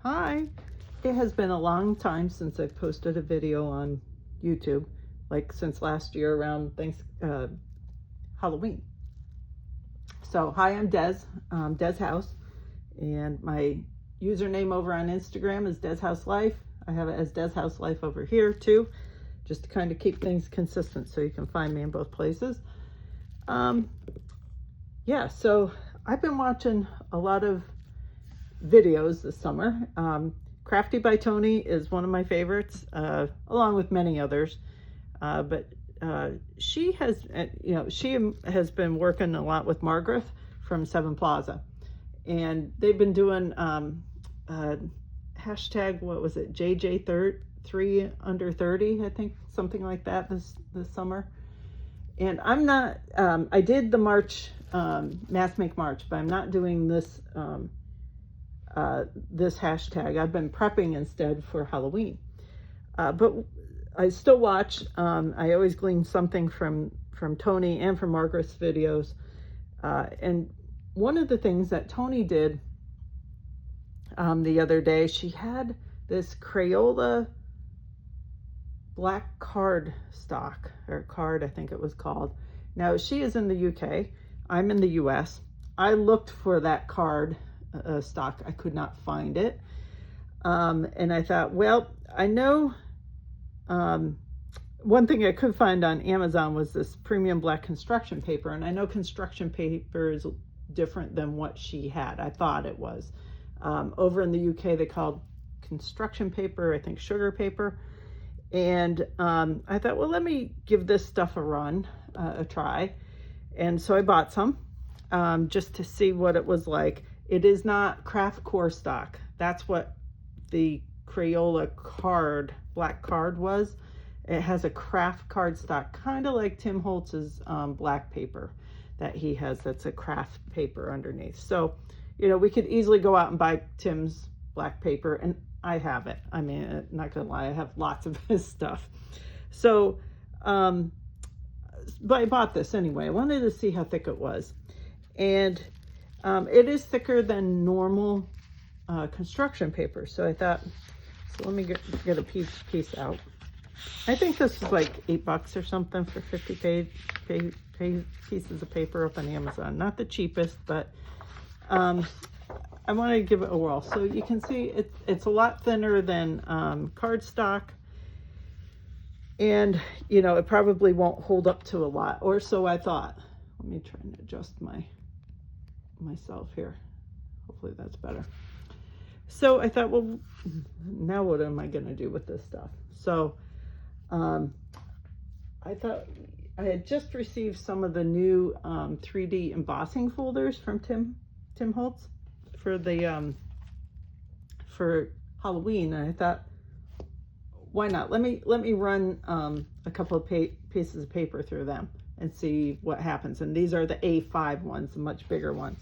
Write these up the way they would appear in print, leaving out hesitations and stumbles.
Hi. It has been a long time since I've posted a video on YouTube, like since last year around Halloween. So hi, I'm Des, Des House, and my username over on Instagram is Des House Life. I have it as Des House Life over here too, just to kind of keep things consistent so you can find me in both places. Yeah, so I've been watching a lot of videos this summer. Crafty by Tony is one of my favorites, along with many others. But she has been working a lot with Margaret from Seven Plaza, and they've been doing hashtag, what was it, JJ3 under 30, I think, something like that this summer. And I'm not, I did the March, Mass Make March, but I'm not doing this this hashtag. I've been prepping instead for Halloween. But I still watch. I always glean something from Tony and from Margaret's videos. And one of the things that Tony did the other day, she had this Crayola black card stock, or card, I think it was called. Now, she is in the UK. I'm in the US. I looked for that card stock. I could not find it. And I thought, well, I know one thing I could find on Amazon was this premium black construction paper. And I know construction paper is different than what she had. I thought it was. Over in the UK, they called construction paper, I think, sugar paper. And I thought, well, let me give this stuff a try. And so I bought some just to see what it was like. It is not craft core stock. That's what the Crayola card, black card was. It has a craft card stock, kind of like Tim Holtz's black paper that he has. That's a craft paper underneath. So, you know, we could easily go out and buy Tim's black paper, and I have it. I mean, not gonna lie, I have lots of his stuff. So, but I bought this anyway. I wanted to see how thick it was. And it is thicker than normal construction paper. So I thought, so let me get a piece out. I think this is like $8 or something for 50 pieces of paper up on Amazon. Not the cheapest, but I want to give it a whirl. So you can see it's a lot thinner than cardstock. And, you know, it probably won't hold up to a lot, or so I thought. Let me try and adjust myself here. Hopefully that's better. So I thought, well, now what am I going to do with this stuff? So I thought I had just received some of the new 3D embossing folders from Tim Holtz for the for Halloween, and I thought, why not? Let me run a couple of pieces of paper through them and see what happens. And these are the A5 ones, the much bigger ones.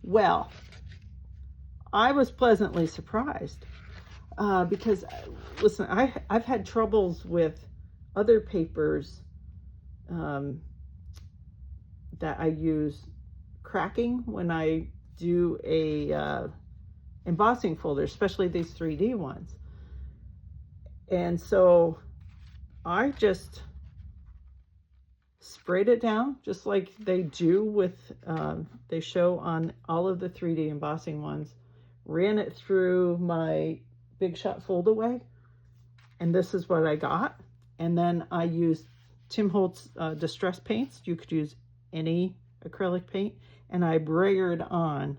Well, I was pleasantly surprised because, listen, I've had troubles with other papers that I use cracking when I do a embossing folder, especially these 3D ones. And so I just sprayed it down just like they do with, they show on all of the 3D embossing ones, ran it through my Big Shot fold away, and this is what I got. And then I used Tim Holtz distress paints. You could use any acrylic paint, and I brayered on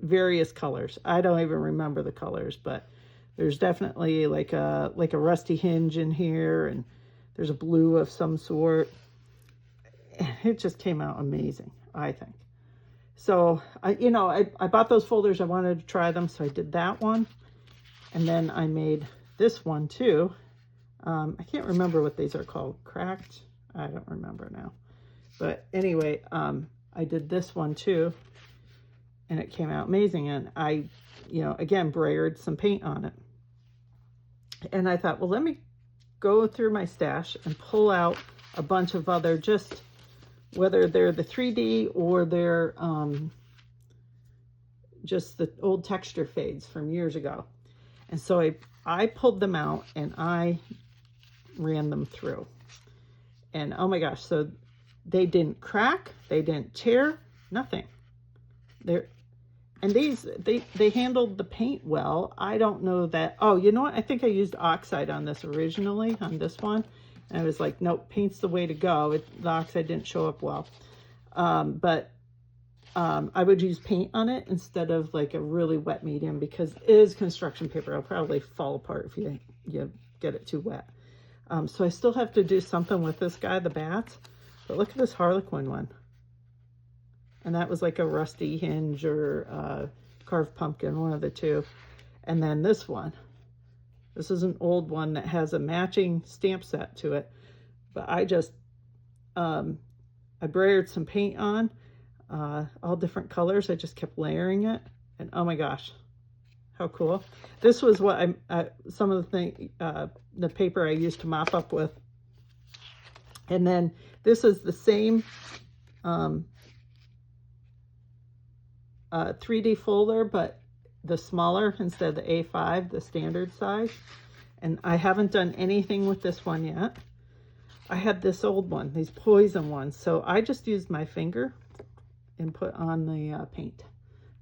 various colors. I don't even remember the colors, but there's definitely like a rusty hinge in here, and there's a blue of some sort. It just came out amazing, I think. So I bought those folders. I wanted to try them, so I did that one, and then I made this one too. I can't remember what these are called. Cracked? I don't remember now. But anyway, I did this one too, and it came out amazing. And I, again, brayered some paint on it. And I thought, well, let me go through my stash and pull out a bunch of other, just whether they're the 3D or they're just the old texture fades from years ago. And so I pulled them out and I ran them through. And oh my gosh, so they didn't crack, they didn't tear, nothing. And these, they handled the paint well. I don't know that, oh, you know what? I think I used oxide on this originally, on this one. And I was like, nope, paint's the way to go. The oxide didn't show up well. I would use paint on it instead of like a really wet medium, because it is construction paper. It'll probably fall apart if you get it too wet. So I still have to do something with this guy, the bats. But look at this Harlequin one. And that was like a rusty hinge or carved pumpkin, one of the two. And then this one. This is an old one that has a matching stamp set to it. But I just, I brayered some paint on, all different colors. I just kept layering it. And oh my gosh, how cool. This was what some of the paper I used to mop up with. And then this is the same 3D folder, but the smaller instead of the A5, the standard size. And I haven't done anything with this one yet. I had this old one, these poison ones. So I just used my finger and put on the paint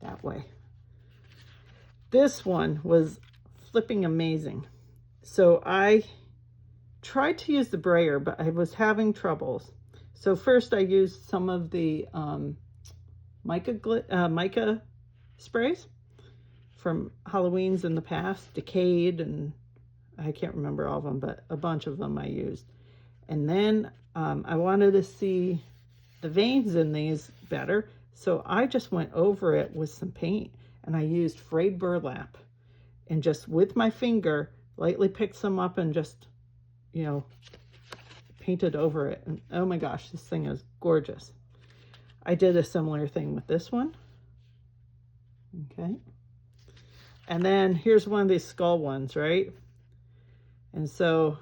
that way. This one was flipping amazing. So I tried to use the brayer, but I was having troubles. So first I used some of the mica sprays from Halloween's in the past, Decayed, and I can't remember all of them, but a bunch of them I used. And then I wanted to see the veins in these better, so I just went over it with some paint, and I used frayed burlap, and just with my finger lightly picked some up and just, you know, painted over it. And oh my gosh, this thing is gorgeous. I did a similar thing with this one. Okay. And then here's one of these skull ones, right? And so,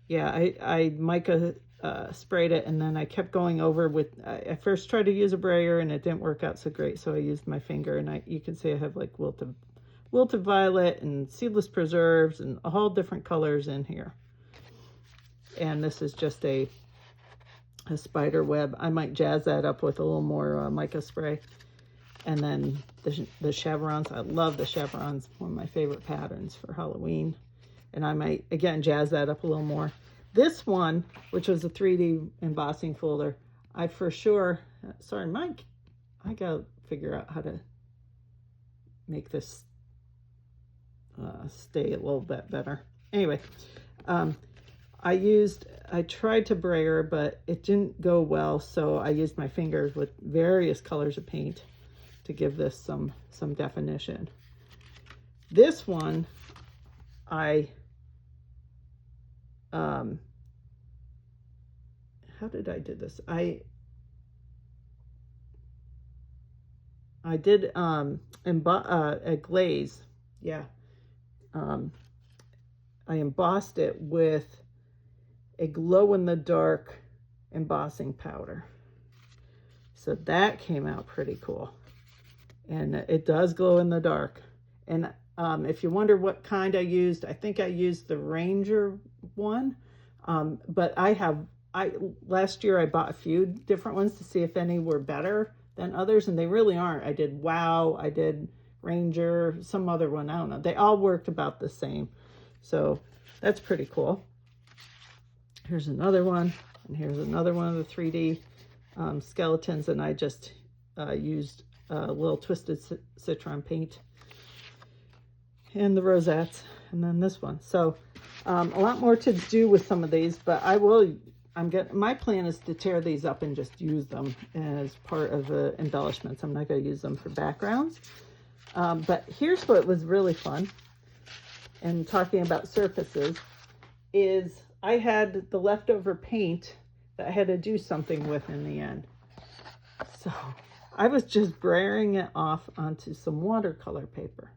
yeah, I mica sprayed it, and then I kept going over with, I first tried to use a brayer and it didn't work out so great, so I used my finger, and you can see I have like wilted violet and seedless preserves and all different colors in here. And this is just a spider web. I might jazz that up with a little more mica spray. And then the chevrons. I love the chevrons, one of my favorite patterns for Halloween. And I might, again, jazz that up a little more. This one, which was a 3D embossing folder, I for sure, sorry, Mike, I gotta figure out how to make this stay a little bit better. Anyway, I tried to brayer, but it didn't go well, so I used my fingers with various colors of paint to give this some definition. This one, how did I do this? I did a glaze, yeah. I embossed it with a glow-in-the-dark embossing powder. So that came out pretty cool. And it does glow in the dark. And if you wonder what kind I used, I think I used the Ranger one. But last year I bought a few different ones to see if any were better than others, and they really aren't. I did Wow, I did Ranger, some other one, I don't know. They all worked about the same. So that's pretty cool. Here's another one, and here's another one of the 3D skeletons, and I just used a little twisted citron paint and the rosettes, and then this one. So a lot more to do with some of these, but my plan is to tear these up and just use them as part of the embellishments. I'm not going to use them for backgrounds. But here's what was really fun, and talking about surfaces, is I had the leftover paint that I had to do something with in the end. So I was just brayering it off onto some watercolor paper.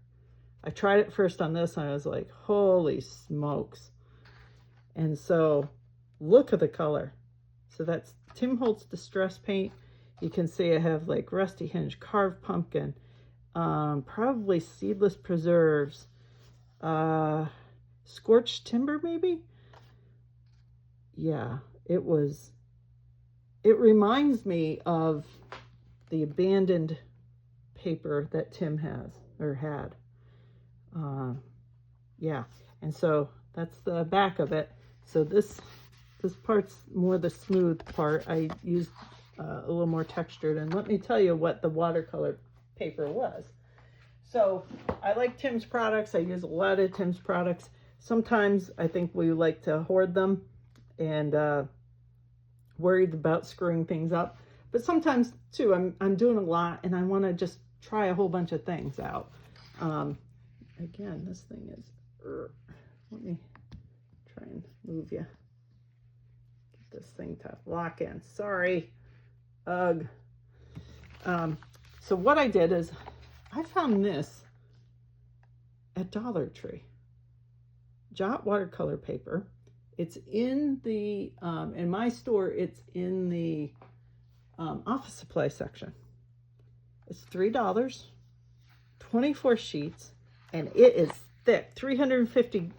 I tried it first on this, and I was like, holy smokes. And so look at the color. So that's Tim Holtz Distress Paint. You can see I have like Rusty Hinge, Carved Pumpkin, probably seedless preserves, scorched timber maybe. Yeah, it reminds me of the abandoned paper that Tim has or had. Yeah, and so that's the back of it. So this part's more the smooth part. I used a little more textured, and let me tell you what the watercolor paper was. So I like Tim's products. I use a lot of Tim's products. Sometimes I think we like to hoard them and worried about screwing things up. But sometimes too, I'm doing a lot and I want to just try a whole bunch of things out. Again, this thing is, let me try and move you. Get this thing to lock in. Sorry. Ugh. So what I did is I found this at Dollar Tree. Jot watercolor paper. It's in the, in my store, it's in the office supply section. It's $3, 24 sheets, and it is thick, 350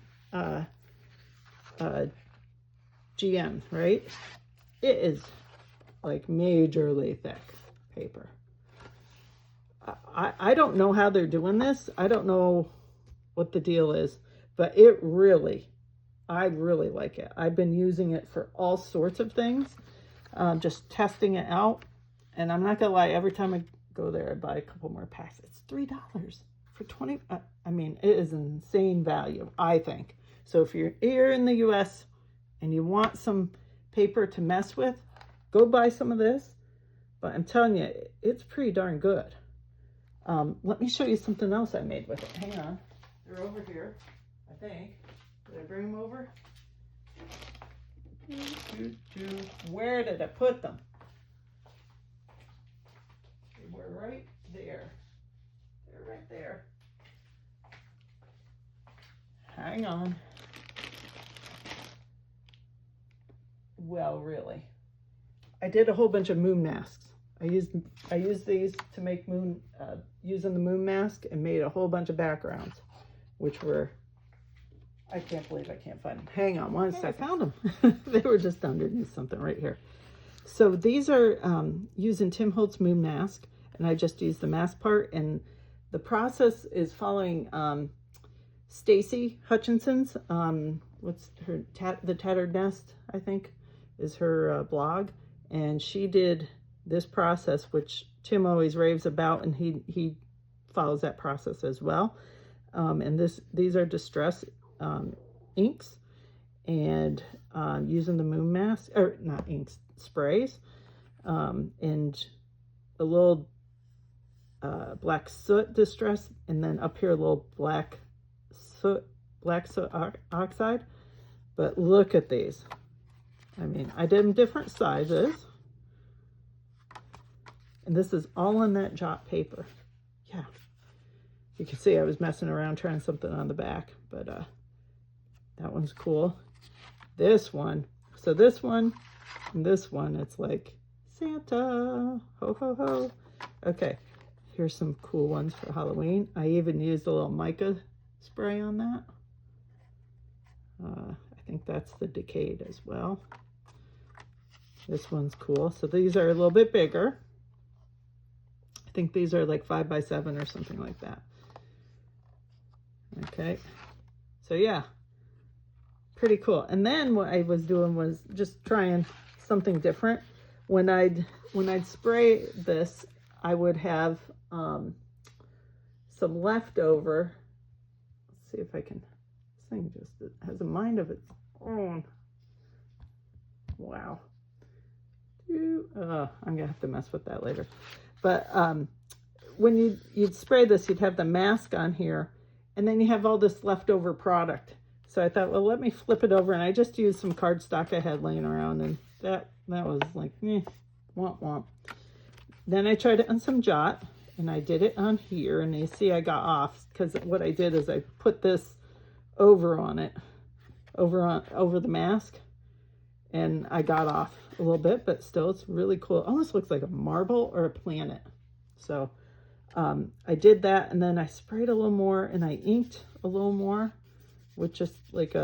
GM, right? It is like majorly thick paper. I don't know how they're doing this. I don't know what the deal is, but it really, I really like it. I've been using it for all sorts of things, just testing it out. And I'm not gonna lie, every time I go there, I buy a couple more packs. It's $3 for 20. I mean, it is an insane value, I think. So if you're here in the US and you want some paper to mess with, go buy some of this. But I'm telling you, it's pretty darn good. Let me show you something else I made with it. Hang on. They're over here, I think. Did I bring them over? Where did I put them? They were right there. They're right there. Hang on. Well, really. I did a whole bunch of moon masks. I used these to make moon, using the moon mask, and made a whole bunch of backgrounds, which were, I can't believe I can't find them. Hang on one second. I found them. They were just underneath something right here. So these are using Tim Holtz moon mask, and I just used the mask part, and the process is following Stacy Hutchinson's, what's her, The Tattered Nest, I think, is her blog, and she did this process, which Tim always raves about, and he follows that process as well. And these are distress inks, and using the moon mask, or not inks, sprays, and a little black soot distress, and then up here a little black soot oxide. But look at these. I mean, I did them different sizes. And this is all on that Jot paper. Yeah. You can see I was messing around trying something on the back, but that one's cool. This one, so this one and this one, it's like Santa, ho, ho, ho. Okay, here's some cool ones for Halloween. I even used a little mica spray on that. I think that's the Decayed as well. This one's cool. So these are a little bit bigger. I think these are like 5x7 or something like that. Okay, so yeah, pretty cool. And then what I was doing was just trying something different. When I'd spray this, I would have some leftover. Let's see if I can. This thing just has a mind of its own. Wow. I'm gonna have to mess with that later. But when you'd spray this, you'd have the mask on here, and then you have all this leftover product. So I thought, well, let me flip it over, and I just used some cardstock I had laying around, and that was like, womp womp. Then I tried it on some Jot, and I did it on here, and you see I got off, because what I did is I put this over on it, over the mask, and I got off a little bit, but still it's really cool. It almost looks like a marble or a planet. So I did that, and then I sprayed a little more, and I inked a little more with just like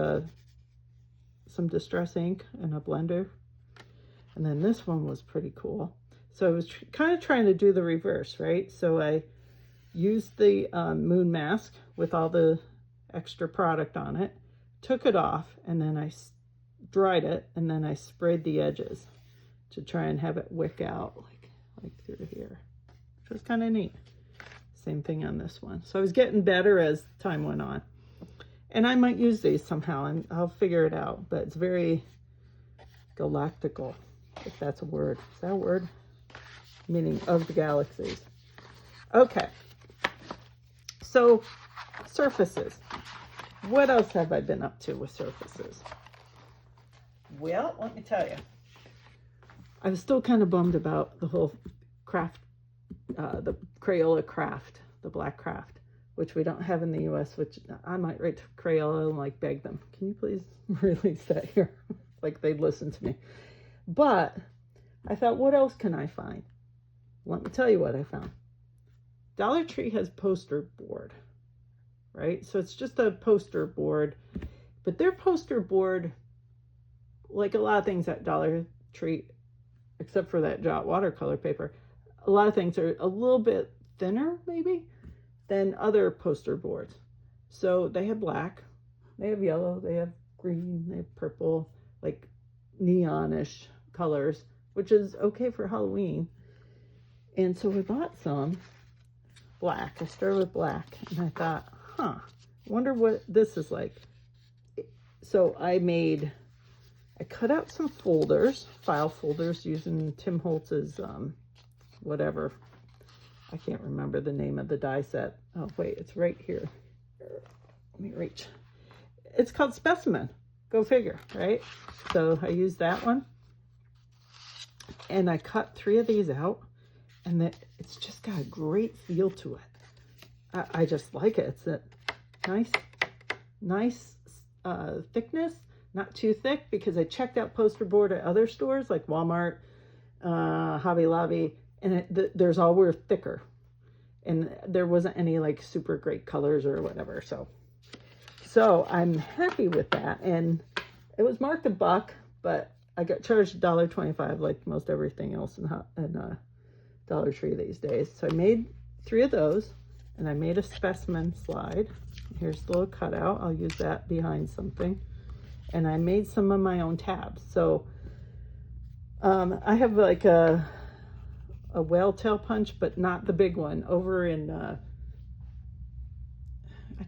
some distress ink and a blender. And then this one was pretty cool. So I was kind of trying to do the reverse, right? So I used the moon mask with all the extra product on it, took it off, and then I dried it, and then I sprayed the edges to try and have it wick out like through here, which was kind of neat. Same thing on this one. So I was getting better as time went on. And I might use these somehow, and I'll figure it out, but it's very galactical, if that's a word. Is that a word? Meaning of the galaxies. Okay. So, surfaces. What else have I been up to with surfaces? Well, let me tell you. I was still kind of bummed about the whole craft, the Crayola craft, the black craft, which we don't have in the U.S., which I might write to Crayola and like beg them, can you please release that here? Like they'd listen to me. But I thought, what else can I find? Let me tell you what I found. Dollar Tree has poster board, right? So it's just a poster board, but their poster board, like a lot of things at Dollar Tree, except for that Jot watercolor paper, a lot of things are a little bit thinner maybe than other poster boards. So they have black, they have yellow, they have green, they have purple, like neonish colors, which is okay for Halloween. And so we bought some black. I started with black, and I thought, wonder what this is like. So I cut out some folders, file folders, using Tim Holtz's, whatever. I can't remember the name of the die set. Oh, wait, it's right here. Let me reach. It's called Specimen. Go figure, right? So I used that one. And I cut 3 of these out. And it's just got a great feel to it. I just like it. It's a nice thickness. Not too thick, because I checked out poster board at other stores like Walmart, Hobby Lobby, and there's all were thicker. And there wasn't any like super great colors or whatever. So I'm happy with that. And it was marked $1, but I got charged $1.25 like most everything else in Dollar Tree these days. So I made 3 of those, and I made a specimen slide. Here's the little cutout. I'll use that behind something. And I made some of my own tabs. So I have like a whale tail punch, but not the big one. Over in, I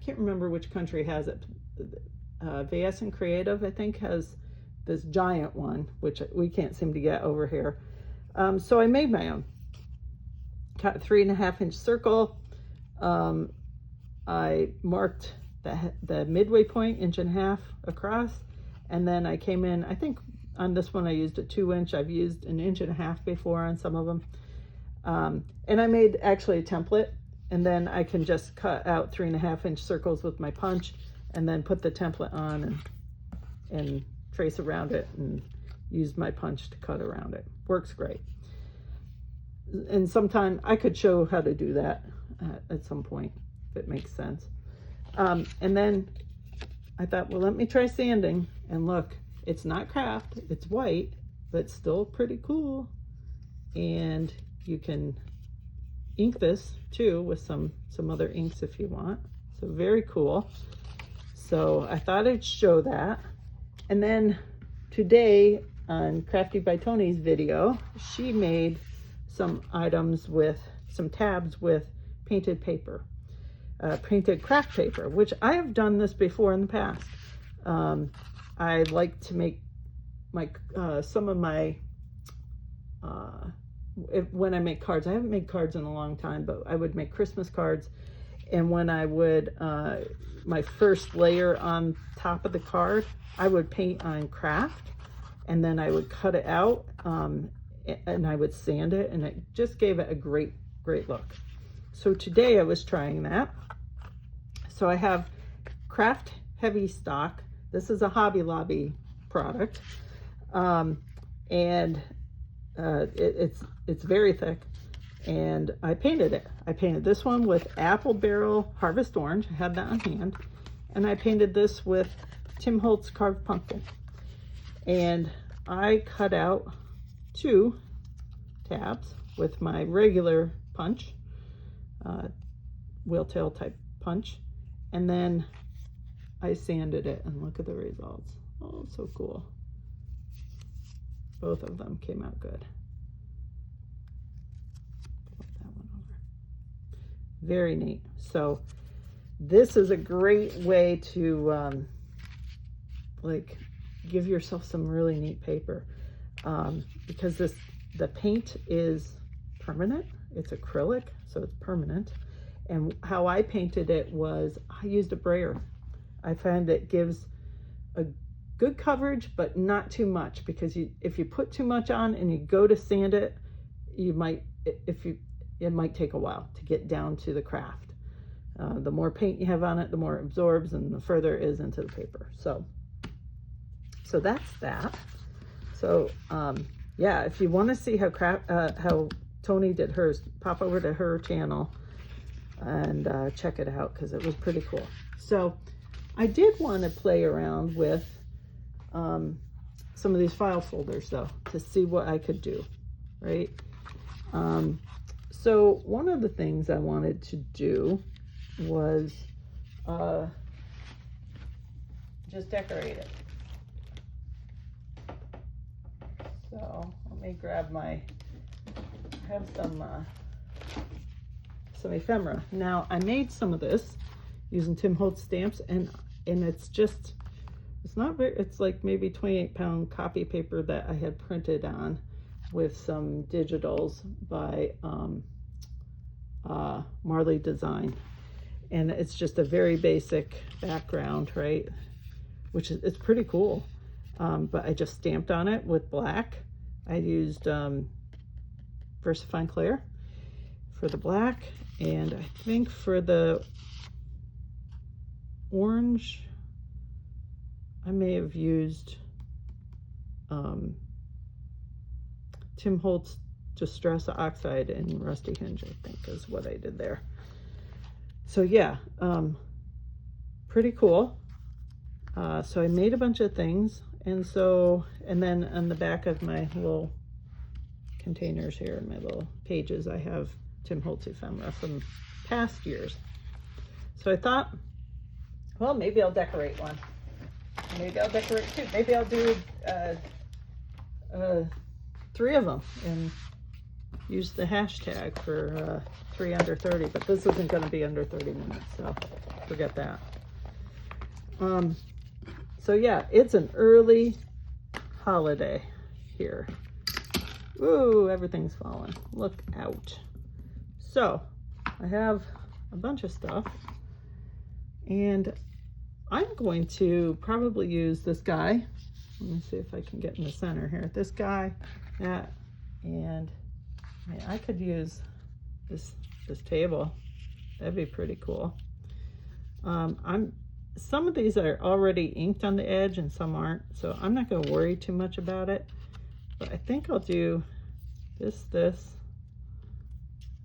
can't remember which country has it. VS and Creative, I think, has this giant one, which we can't seem to get over here. So I made my own. Cut a 3.5-inch circle. I marked the midway point 1.5 inches across, and then I came in, I think on this one I used a 2-inch. I've used 1.5 inches before on some of them. And I made actually a template, and then I can just cut out 3.5-inch circles with my punch, and then put the template on and trace around it and use my punch to cut around it. Works great. And sometime I could show how to do that at some point, if it makes sense. And then I thought, well, let me try sanding, and look, it's not craft, it's white, but still pretty cool. And you can ink this too with some other inks if you want. So very cool. So I thought I'd show that. And then today on Crafty by Tony's video, she made some items with some tabs with painted paper, painted craft paper, which I have done this before in the past. I like to make my some of my when I make cards. I haven't made cards in a long time, but I would make Christmas cards, and when I would my first layer on top of the card, I would paint on craft, and then I would cut it out, and I would sand it, and it just gave it a great look. So today I was trying that. So I have craft heavy stock. This is a Hobby Lobby product, and it's very thick, and I painted it. I painted this one with Apple Barrel Harvest Orange. I had that on hand. And I painted this with Tim Holtz Carved Pumpkin. And I cut out 2 tabs with my regular punch, wheel tail type punch. And then I sanded it, and look at the results. Oh, so cool. Both of them came out good. Flip that one over. Very neat. So this is a great way to like give yourself some really neat paper, because the paint is permanent. It's acrylic, so it's permanent. And how I painted it was I used a brayer. I find it gives a good coverage, but not too much, because if you put too much on and you go to sand it, it might take a while to get down to the craft. The more paint you have on it, the more it absorbs and the further it is into the paper. So that's that. So yeah, if you want to see how Tony did hers, pop over to her channel and check it out, because it was pretty cool. So I did want to play around with some of these file folders though, to see what I could do, right? So one of the things I wanted to do was just decorate it. So let me grab I have some ephemera. Now I made some of this using Tim Holtz stamps, and it's not very, it's like maybe 28-pound copy paper that I had printed on with some digitals by Marley Design. And it's just a very basic background, right? Which is, it's pretty cool. But I just stamped on it with black. I used VersaFine Clear for the black, and I think for the orange, I may have used Tim Holtz Distress Oxide and Rusty Hinge, I think is what I did there. So yeah, pretty cool. So I made a bunch of things, and then on the back of my little containers here, my little pages, I have Tim Holtz ephemera from past years. So I thought, well, maybe I'll decorate one. Maybe I'll decorate 2. Maybe I'll do 3 of them and use the hashtag for 3 under 30, but this isn't going to be under 30 minutes, so forget that. So yeah, it's an early holiday here. Ooh, everything's falling. Look out. So I have a bunch of stuff, and I'm going to probably use this guy. Let me see if I can get in the center here. This guy, that, and I could use this table. That'd be pretty cool. Some of these are already inked on the edge and some aren't, so I'm not going to worry too much about it. But I think I'll do this, and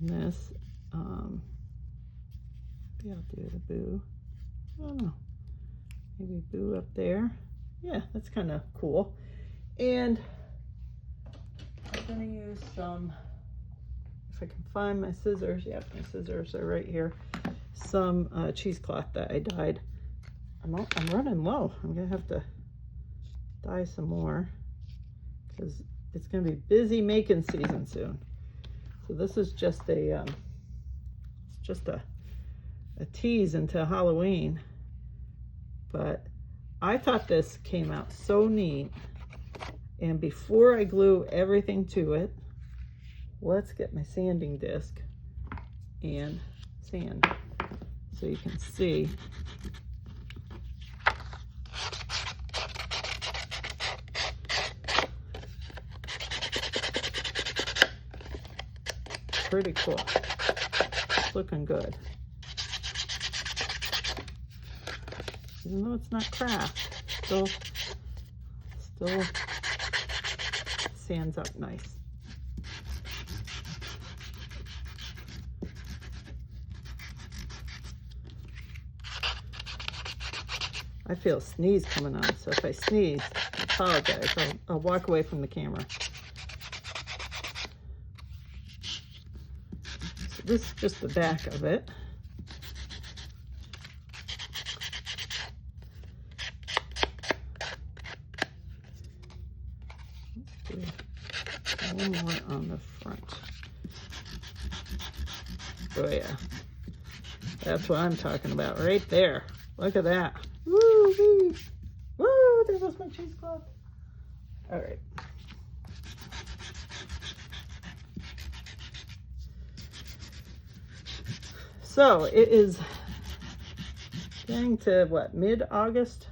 this. Maybe I'll do the boo. I don't know. Maybe boo up there. Yeah, that's kind of cool. And I'm going to use some, if I can find my scissors. Yep, my scissors are right here. Some cheesecloth that I dyed. I'm running low. I'm going to have to dye some more, because it's going to be busy making season soon. So this is just a tease into Halloween. But I thought this came out so neat. And before I glue everything to it, let's get my sanding disc and sand so you can see. Pretty cool. It's looking good. Even though it's not craft, still sands up nice. I feel a sneeze coming on, so if I sneeze, I apologize. I'll walk away from the camera. So this is just the back of it. Let's do one more on the front. Oh yeah, that's what I'm talking about right there. Look at that. Woo! Woo! There goes my cheesecloth. All right. So it is getting to what, mid-August,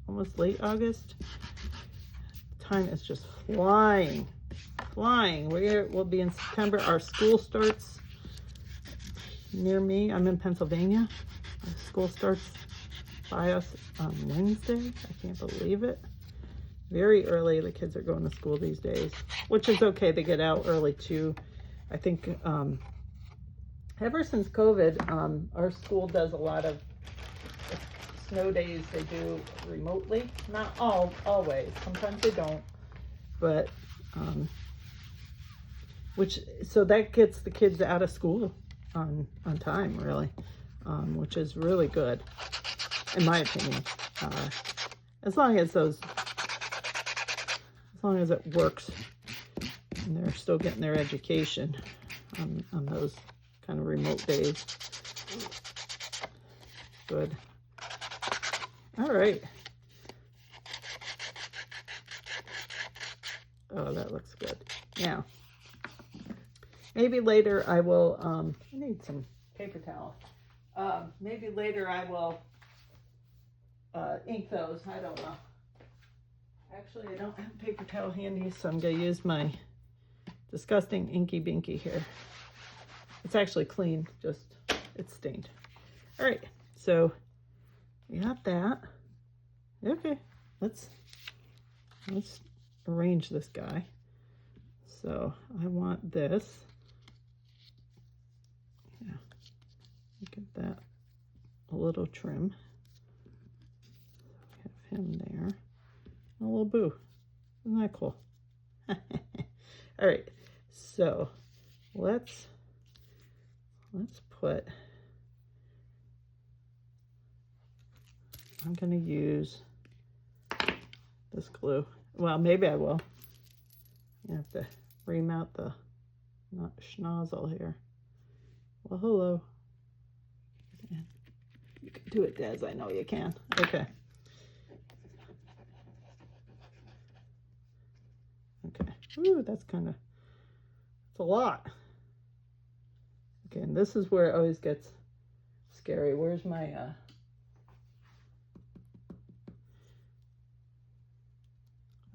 almost late August. Time is just flying. We'll be in September. Our school starts near me. I'm in Pennsylvania. Our school starts by us on Wednesday. I can't believe it. Very early. The kids are going to school these days, which is okay. They get out early too. I think ever since COVID, our school does a lot of snow days. They do remotely. Not always. Sometimes they don't. But so that gets the kids out of school on time, really, which is really good, in my opinion. As long as it works and they're still getting their education on those kind of remote days. Good. All right. Oh, that looks good. Now, maybe later I will, I need some paper towel. Maybe later I will ink those. I don't know. Actually, I don't have paper towel handy, so I'm going to use my disgusting Inky Binky here. It's actually clean, just it's stained. All right, so we got that. Okay, let's arrange this guy. So I want this. Yeah, get that a little trim. Have him there. A little boo. Isn't that cool? All right, so let's put, I'm gonna use this glue. Well, maybe I will. You have to remount the schnozzle here. Well, hello. You can do it, Des. I know you can. Okay. Okay. Ooh, that's kind of, it's a lot. Okay, and this is where it always gets scary. Where's my, I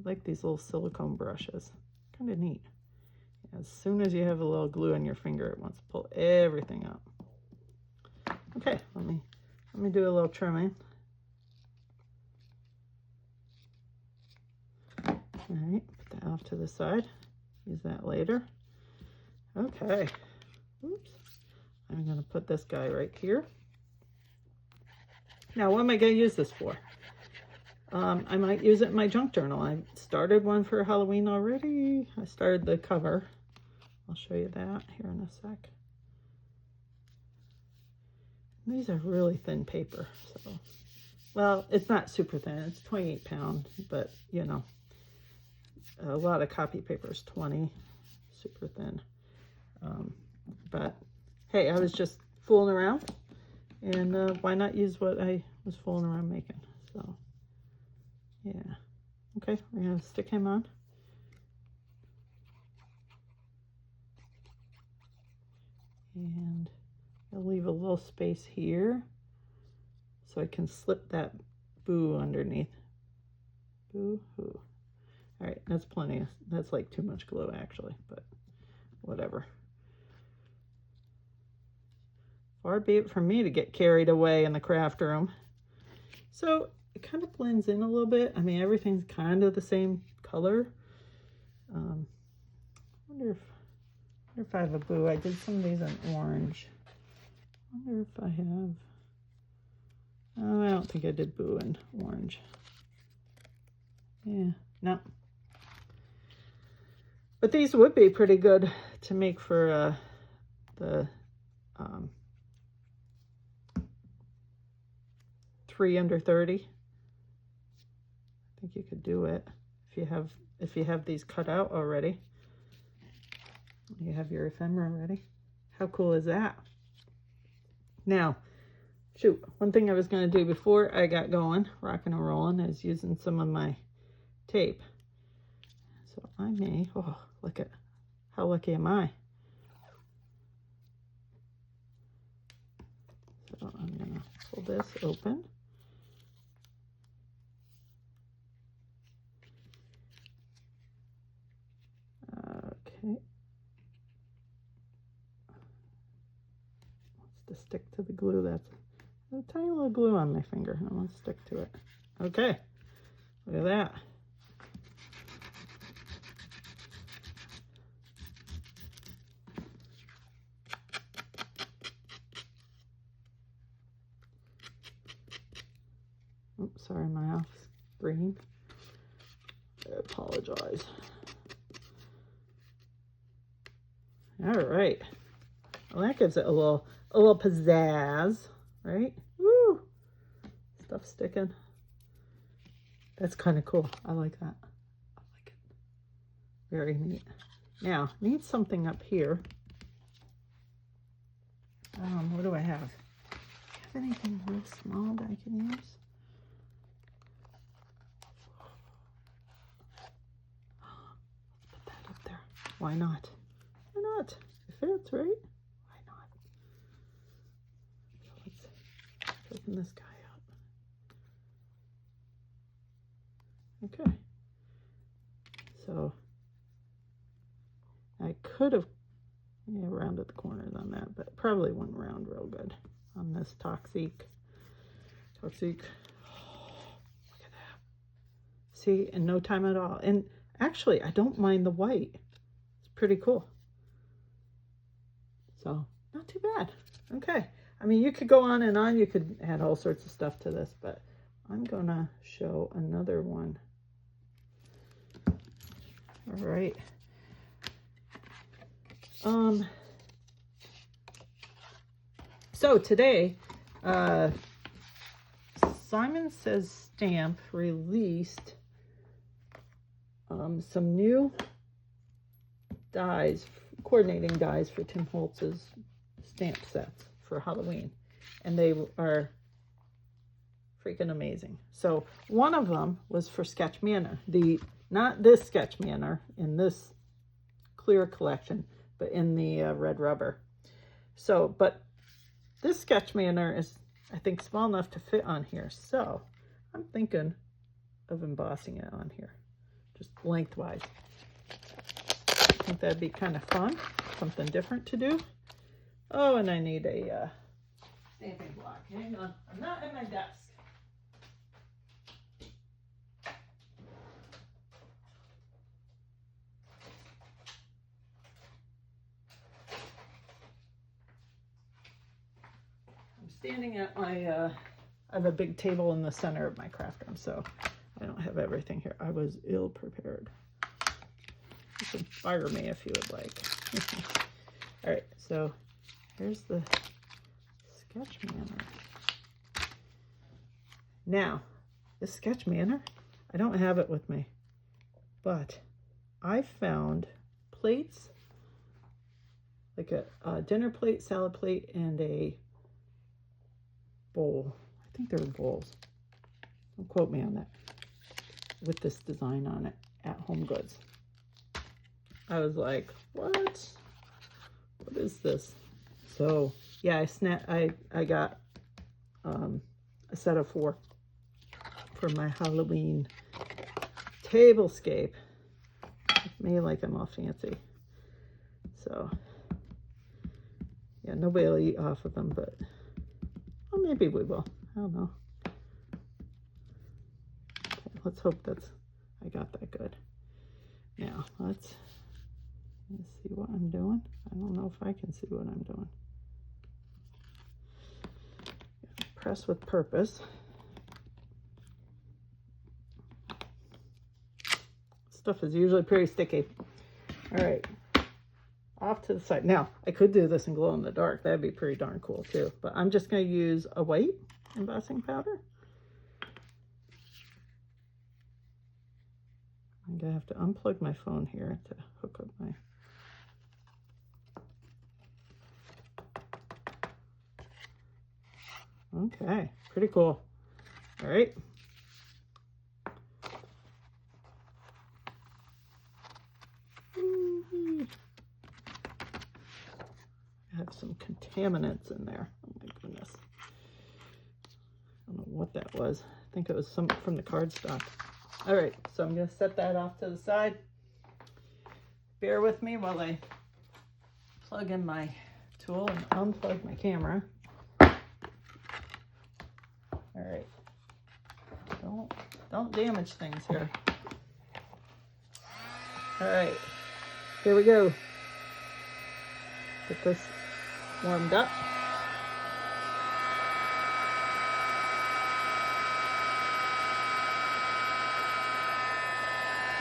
like these little silicone brushes. Kind of neat. As soon as you have a little glue on your finger, it wants to pull everything up. Okay, let me do a little trimming. All right, put that off to the side. Use that later. Okay. Oops. I'm going to put this guy right here. Now, what am I going to use this for? I might use it in my junk journal. I started one for Halloween already. I started the cover. I'll show you that here in a sec. And these are really thin paper. So, well, it's not super thin. It's 28 pound, but you know, a lot of copy paper is 20, super thin. But hey, I was just fooling around, and why not use what I was fooling around making? So yeah, okay, we're gonna stick him on. And I'll leave a little space here so I can slip that boo underneath. Boo-hoo. All right, that's plenty. That's like too much glue actually, but whatever. Far be it from me to get carried away in the craft room. So it kind of blends in a little bit. I mean, everything's kind of the same color. I wonder if I have a boo. I did some of these in orange. I wonder if I have. Oh, I don't think I did blue and orange. Yeah, no. But these would be pretty good to make for the 3 under 30. I think you could do it if you have these cut out already. You have your ephemera ready. How cool is that? Now, shoot, one thing I was going to do before I got going, rocking and rolling, is using some of my tape. So I may, oh, look at how lucky am I? So I'm going to pull this open. Okay. To stick to the glue. That's a tiny little glue on my finger. I want to stick to it. Okay, look at that. Oops, sorry, my off screen. I apologize. All right. Well, that gives it a little pizzazz, right? Woo! Stuff sticking. That's kind of cool. I like that. I like it. Very neat. Now, need something up here. What do I have? Do you have anything real small that I can use? Let's put that up there. Why not? Why not? It fits, right? Why not? So let's open this guy up. Okay. So I could have rounded the corners on that, but probably wouldn't round real good on this Toxic. Oh, look at that. See, in no time at all. And actually, I don't mind the white. It's pretty cool. So, not too bad. Okay. I mean, you could go on and on. You could add all sorts of stuff to this, but I'm going to show another one. All right. So today, Simon Says Stamp released some new dies, coordinating dies for Tim Holtz's stamp sets for Halloween, and they are freaking amazing. So one of them was for Sketch Manor, not this Sketch Manor in this clear collection, but in the red rubber. So, but this Sketch Manor is, I think, small enough to fit on here. So I'm thinking of embossing it on here, just lengthwise. I think that'd be kind of fun, something different to do. Oh, and I need a stamping block. Hang on, I'm not at my desk. Standing at my, I have a big table in the center of my craft room, so I don't have everything here. I was ill prepared. You can fire me if you would like. All right, so here's the Sketch Manor. Now, this Sketch Manor, I don't have it with me, but I found plates, like a dinner plate, salad plate, and a bowl. I think they're bowls. Don't quote me on that. With this design on it at Home Goods. I was like, what? What is this? So yeah, I got a set of 4 for my Halloween tablescape. Me like I'm all fancy. So yeah, nobody will eat off of them, but well, maybe we will. I don't know. Okay, let's hope I got that good. Now let's see what I'm doing. I don't know if I can see what I'm doing. press with purpose. Stuff is usually pretty sticky. All right, off to the side. Now, I could do this in glow in the dark. That'd be pretty darn cool too. But I'm just going to use a white embossing powder. I'm going to have to unplug my phone here to hook up my... Okay, pretty cool. All right. I have some contaminants in there. Oh my goodness. I don't know what that was. I think it was some from the cardstock. All right, so I'm going to set that off to the side. Bear with me while I plug in my tool and unplug my camera. All right. Don't damage things here. All right, here we go. Get this warmed up.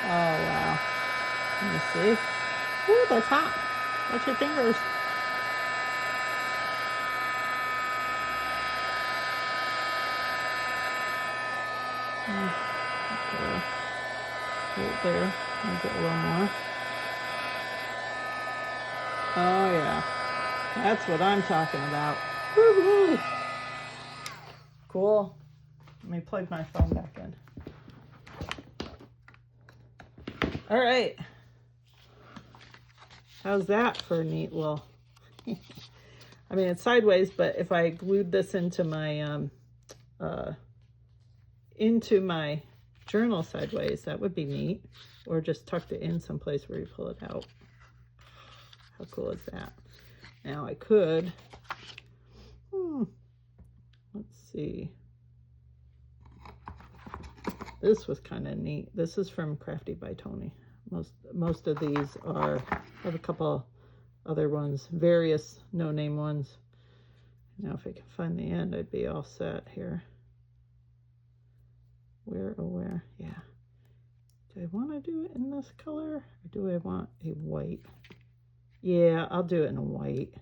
Oh, wow. Let me see. Ooh, that's hot. Watch your fingers. Okay. Right there. Let me get a little more. Oh, yeah. That's what I'm talking about. Woo-hoo. Cool. Let me plug my phone back in. All right. How's that for a neat little... I mean, it's sideways, but if I glued this into my journal sideways, that would be neat. Or just tucked it in someplace where you pull it out. How cool is that? Now I could, let's see. This was kind of neat. This is from Crafty by Tony. Most of these are, I have a couple other ones, various no-name ones. Now if I can find the end, I'd be all set here. Where, oh where, yeah. Do I want to do it in this color, or do I want a white? Yeah, I'll do it in a white,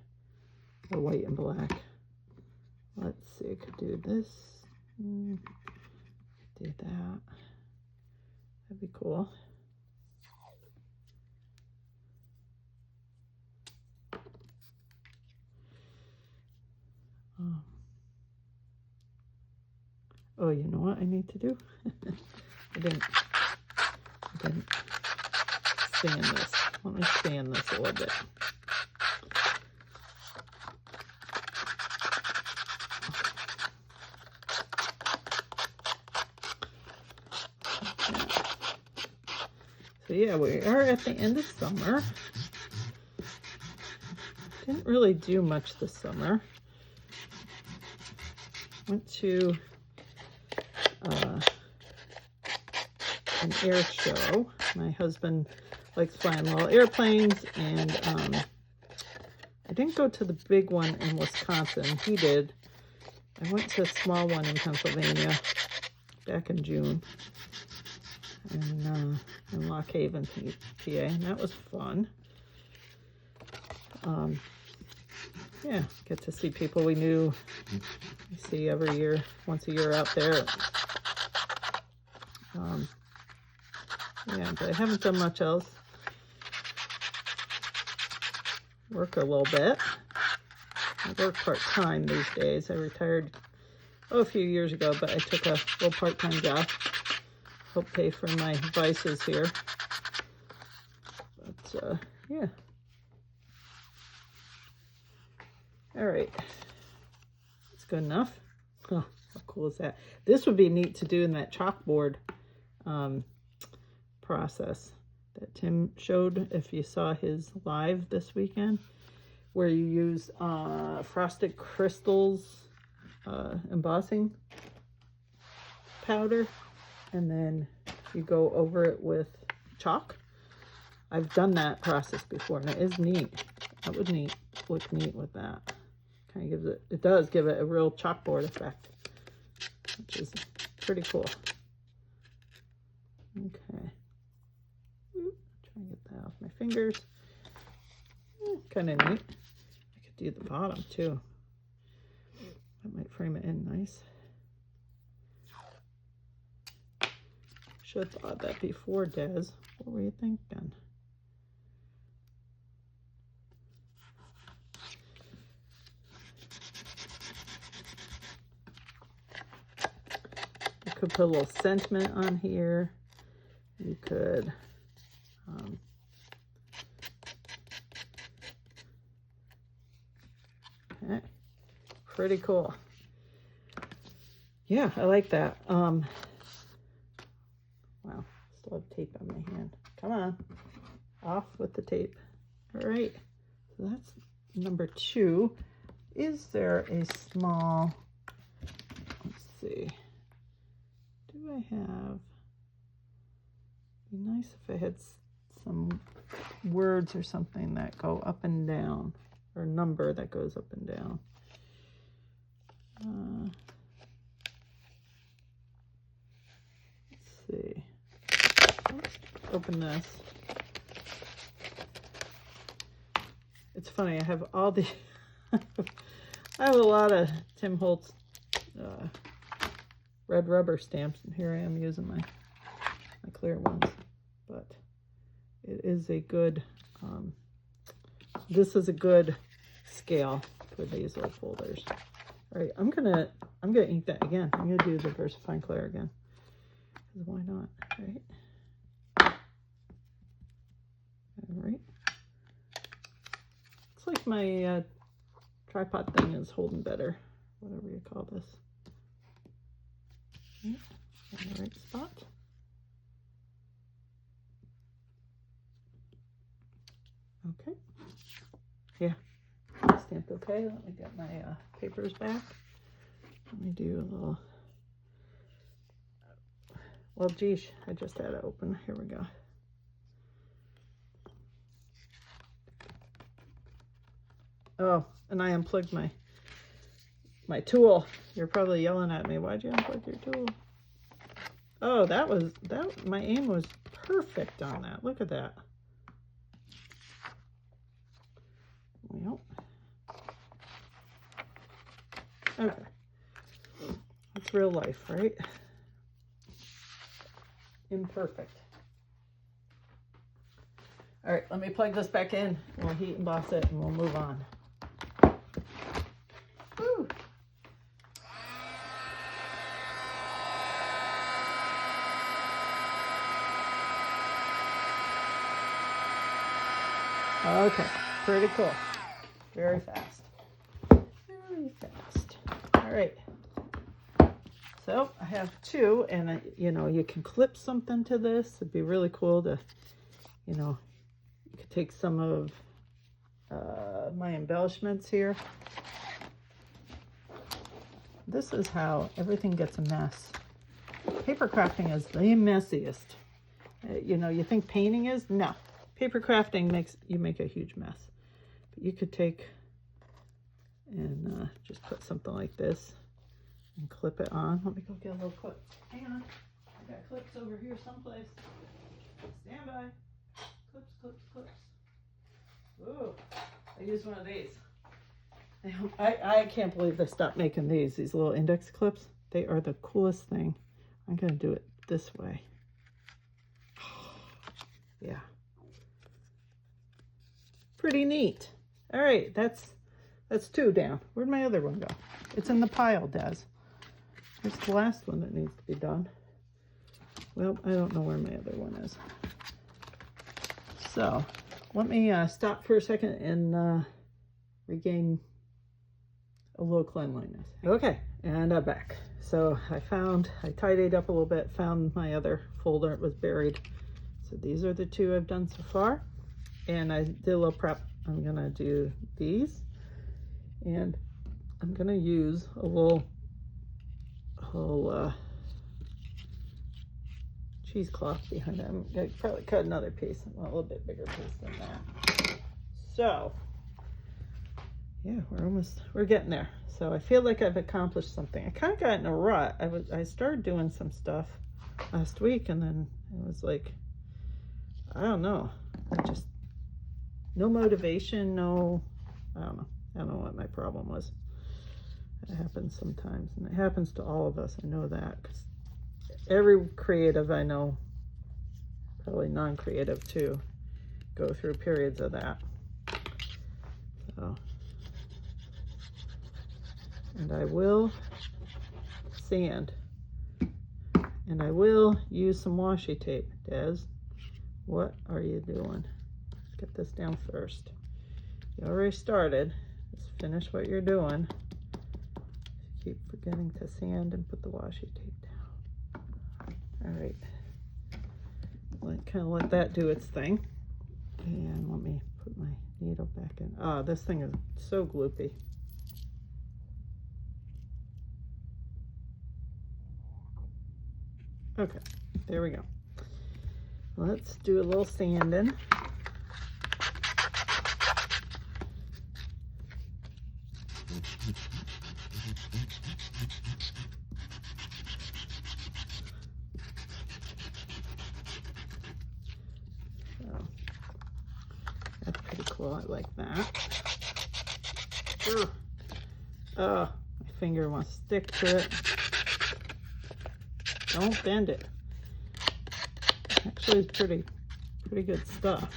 or white and black. Let's see, I could do this, do that. That'd be cool. Oh, you know what I need to do? I didn't sand this. Let me sand this a little bit. So yeah, we are at the end of summer. Didn't really do much this summer. Went to an air show. My husband likes flying little airplanes, and I didn't go to the big one in Wisconsin. He did. I went to a small one in Pennsylvania back in June, and in Lock Haven, PA, and that was fun. Yeah, get to see people we knew. We see every year, once a year out there. Yeah, but I haven't done much else. Work a little bit. I work part-time these days. I retired a few years ago, but I took a little part-time job. Help pay for my vices here. But yeah. All right. That's good enough. Oh, how cool is that? This would be neat to do in that chalkboard process that Tim showed if you saw his live this weekend, where you use frosted crystals embossing powder, and then you go over it with chalk. I've done that process before, and it is neat. That would look neat with that. kind of gives it, it does give it a real chalkboard effect, which is pretty cool. Okay. Try and get that off my fingers. Kind of neat. I could do the bottom too. That might frame it in nice. Should have thought that before, Des. What were you thinking? You could put a little sentiment on here. You could okay. Pretty cool. Yeah, I like that. Wow, still have tape on my hand. Come on, off with the tape. All right, so that's number 2. Is there a small, let's see, do I have, it'd be nice if I had some words or something that go up and down, or a number that goes up and down. Let's see. Let's open this. It's funny, I have all the I have a lot of Tim Holtz red rubber stamps, and here I am using my clear ones. But it is a good this is a good scale for these little folders. All right, I'm gonna ink that again. I'm gonna do the VersaFine Clear again. Because why not, right? All right. Looks like my tripod thing is holding better, whatever you call this. Okay, in the right spot. Okay. Yeah, stamped okay. Let me get my papers back. Let me do a little, well, geez, I just had it open. Here we go. Oh, and I unplugged my tool. You're probably yelling at me. Why'd you unplug your tool? Oh, that my aim was perfect on that. Look at that. Well, okay. It's real life, right? Imperfect. All right, let me plug this back in. We'll heat emboss it and we'll move on. Woo. Okay, pretty cool. Very fast. Very fast. All right. So I have 2, and you know, you can clip something to this. It'd be really cool to, you know, you could take some of my embellishments here. This is how everything gets a mess. Paper crafting is the messiest. You know, you think painting is? No. Paper crafting makes you make a huge mess. But you could take and just put something like this and clip it on. Let me go get a little clip. Hang on. I got clips over here someplace. Stand by. Clips, clips, clips. Ooh, I used one of these. I can't believe they stopped making these little index clips. They are the coolest thing. I'm going to do it this way. Yeah. Pretty neat. All right, that's 2 down. Where'd my other one go? It's in the pile, Des. Here's the last one that needs to be done. Well, I don't know where my other one is. So let me stop for a second and regain a little cleanliness. Okay, and I'm back. So I tidied up a little bit, found my other folder. It was buried. So these are the 2 I've done so far. And I did a little prep. I'm gonna do these. And I'm gonna use a little cheesecloth behind it. I'm gonna probably cut another piece, a little bit bigger piece than that. So yeah, we're getting there. So I feel like I've accomplished something. I kind of got in a rut. I started doing some stuff last week, and then it was like, I don't know. I just, no motivation, no, I don't know. I don't know what my problem was. It happens sometimes, and it happens to all of us. I know that, because every creative I know, probably non-creative too, go through periods of that. So, and I will sand, and I will use some washi tape. Des, what are you doing? Let's get this down first. You already started. Just finish what you're doing. Keep forgetting to sand and put the washi tape down. All right. Kind of let that do its thing. And let me put my needle back in. Oh, this thing is so gloopy. Okay, there we go. Let's do a little sanding. So, that's pretty cool. I like that. Ugh. Oh, my finger wants to stick to it. Don't bend it. Actually, it's pretty good stuff.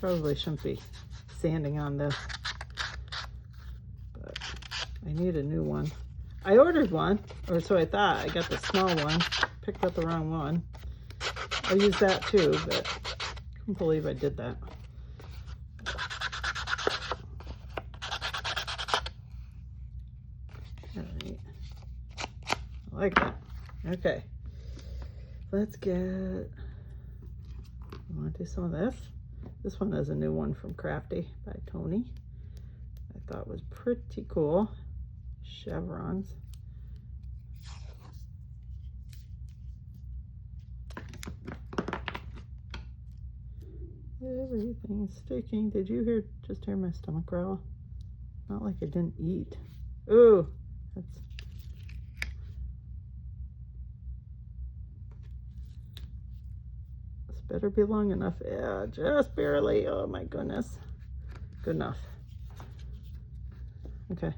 Probably shouldn't be sanding on this, but I need a new one. I ordered one, or so I thought. I got the small one, picked up the wrong one. I'll use that too, but I can't believe I did that. All right. I like that. Okay. Let's get, you want to do some of this? This one is a new one from Crafty by Tony. I thought was pretty cool. Chevrons. Everything's sticking. Did you just hear my stomach growl? Not like I didn't eat. Ooh, that's, this better be long enough. Yeah, just barely. Oh my goodness. Good enough. Okay.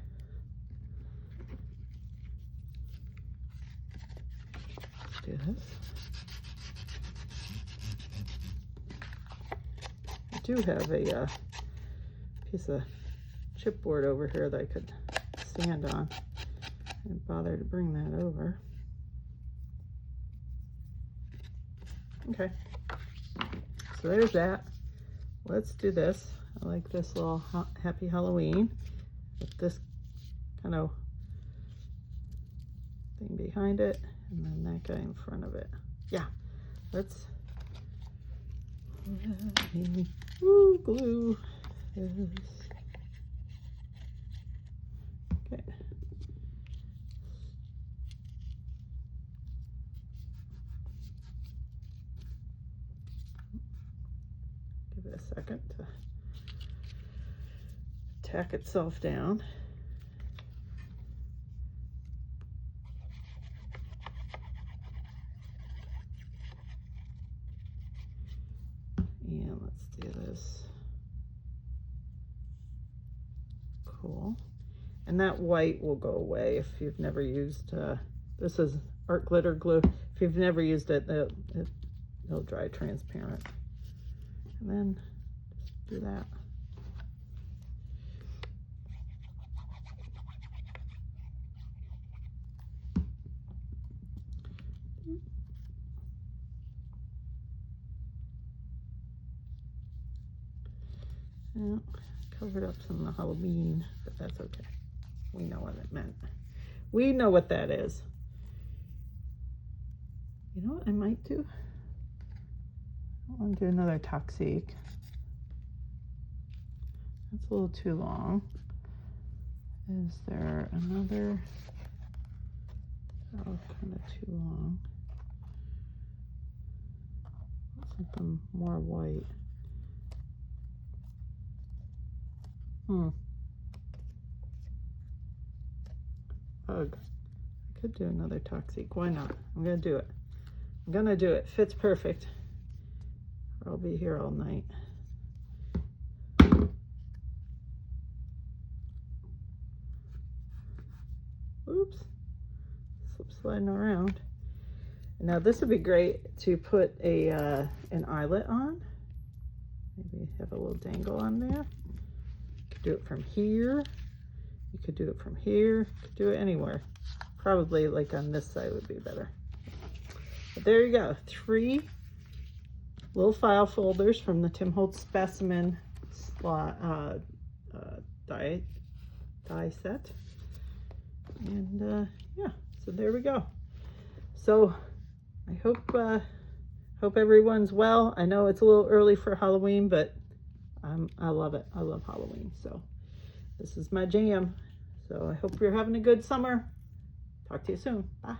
Let's do this. I do have a piece of chipboard over here that I could stand on. I didn't bother to bring that over. Okay, so there's that. Let's do this. I like this little Happy Halloween with this kind of thing behind it, and then that guy in front of it. Yeah, let's glue this. Okay. Give it a second to tack itself down. And let's do this. Cool. And that white will go away if you've never used, this is art glitter glue. If you've never used it, it'll dry transparent. And then just do that. Yeah, covered up some of the Halloween, but that's okay. We know what it meant. We know what that is. You know what I might do? I want to do another toxique. That's a little too long. Is there another? Oh, kind of too long. What's Something more white. Ugh. I could do another toxic. Why not? I'm gonna do it. I'm gonna do it. Fits perfect. I'll be here all night. Oops. Slip sliding around. Now this would be great to put a an eyelet on. Maybe have a little dangle on there. You could do it from here. You could do it from here. You could do it anywhere. Probably like on this side would be better. But there you go. 3 little file folders from the Tim Holtz Specimen die set. And yeah, so there we go. So I hope everyone's well. I know it's a little early for Halloween, but I love it. I love Halloween. So this is my jam. So I hope you're having a good summer. Talk to you soon. Bye.